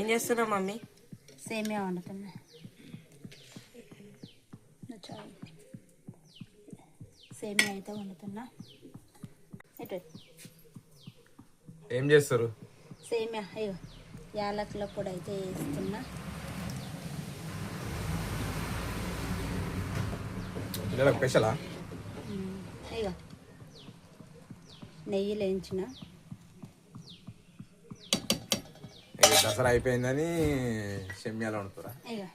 ఏం చేస్తున్నావు మమ్మీ? సేమియా వండుతున్నా. సేమియా అయితే వండుతున్నా. ఏం చేస్తారు? సేమియా అయ్యో యాలకుల పొడి అయితే వేస్తున్నా. స్పెషలా? అయ్యో నెయ్యి వేయించిన. దసరా అయిపోయిందని షమ్యాలు వండుతారా? అయ్యో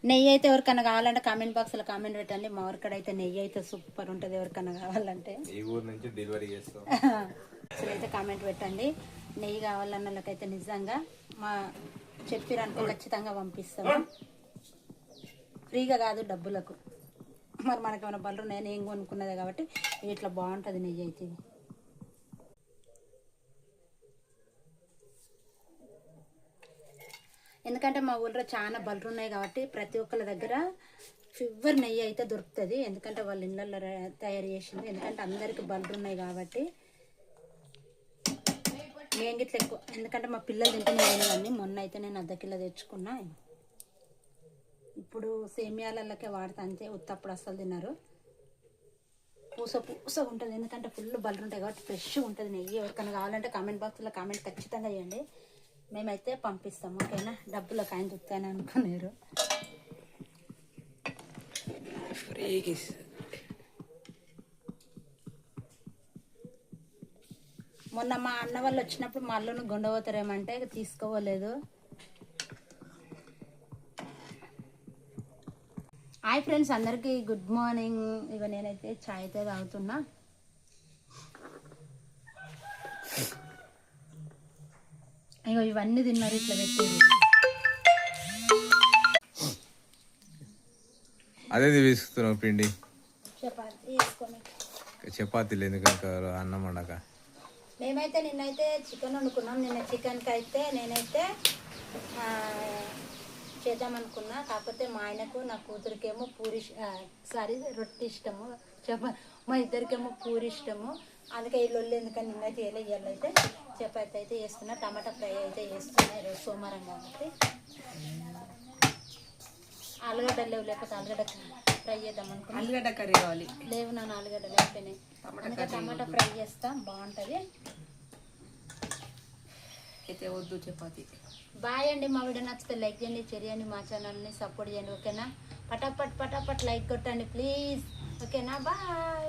నెయ్యి అయితే ఎవరికన్నా కావాలంటే కామెంట్ బాక్స్లో కామెంట్ పెట్టండి. మా ఊరికడ అయితే నెయ్యి అయితే సూపర్ ఉంటుంది. ఎవరికన్నా కావాలంటే ఈ ఊరు నుంచి డెలివరీ చేస్తాం. అసలు అయితే కామెంట్ పెట్టండి. నెయ్యి కావాలన్న వాళ్ళకైతే నిజంగా మా చెప్పిరనుకో ఖచ్చితంగా పంపిస్తాము. ఫ్రీగా కాదు, డబ్బులకు. మరి మనకేమైనా బలరు నేను ఏం కొనుక్కున్నదే కాబట్టి ఇట్లా బాగుంటుంది నెయ్యి అయితే. ఎందుకంటే మా ఊళ్ళో చాలా బలరు ఉన్నాయి కాబట్టి ప్రతి ఒక్కరి దగ్గర ఫివర్ నెయ్యి అయితే దొరుకుతుంది. ఎందుకంటే వాళ్ళ ఇళ్ళల్లో తయారు చేసింది. ఎందుకంటే అందరికి బలరు ఉన్నాయి కాబట్టి నేను గిట్ల ఎక్కువ, ఎందుకంటే మా పిల్లలు తింటూనే కానీ మొన్న అయితే నేను అర్ధ కిలో తెచ్చుకున్నా. ఇప్పుడు సేమియాలకే వాడతా అంతే. ఉత్తప్పుడు అస్సలు తిన్నారు. పూస ఉంటుంది. ఎందుకంటే ఫుల్ బలరు ఉంటాయి కాబట్టి ఫ్రెష్గా ఉంటుంది నెయ్యి. ఎవరికైనా కావాలంటే కామెంట్ బాక్స్లో కామెంట్ ఖచ్చితంగా చేయండి. మేమైతే పంపిస్తాము. ఓకేనా? డబ్బులకు ఆయన దుత్తాను అనుకున్నారు. మొన్న మా అన్న వాళ్ళు వచ్చినప్పుడు మా అల్లును గుండపోతారేమంటే తీసుకోవలేదు. హాయ్ ఫ్రెండ్స్, అందరికీ గుడ్ మార్నింగ్. ఇక నేనైతే చాయ్ అయితే తాగుతున్నా. ఇగో ఇవన్నీ తిన్నారు ఇట్లా పెట్టేది. అదే తీసుకున్నావు పిండి చపాతీ వేసుకొని. చపాతీలు ఎందుకు అన్నం వండక? మేమైతే నిన్నైతే చికెన్ వండుకున్నాం. నిన్న చికెన్కి అయితే నేనైతే చేద్దామనుకున్నా. కాకపోతే మా ఆయనకు నా కూతురికేమో రొట్టె ఇష్టము, మా ఇద్దరికేమో పూరి ఇష్టము. అందుకే ఈ లొల్లి ఎందుకని నిన్నైతే ఇవాళైతే చపాతీ అయితే చేస్తున్నా. టమాటా ఫ్రై అయితే చేస్తున్నా. ఈరోజు సోమవారం కాబట్టి. ఆలుగడ్డలు లేవు, లేకపోతే ఆలుగడ్డ ఫ్రై చేద్దాం అనుకున్నా. ఆలుగడ్డ కర్రీ కావాలి. లేవు నా ఆలుగడ్డలు అయిపోయినాయి. అందుకే టమాటా ఫ్రై చేస్తా, బాగుంటుంది. అయితే వద్దు చపాతీ. బాయ్ అండి. మా వీడియో నచ్చితే లైక్ చేయండి, షేర్ చేయండి, మా ఛానల్ని సపోర్ట్ చేయండి. ఓకేనా? పటాపట్ లైక్ కొట్టండి ప్లీజ్. ఓకేనా? బాయ్.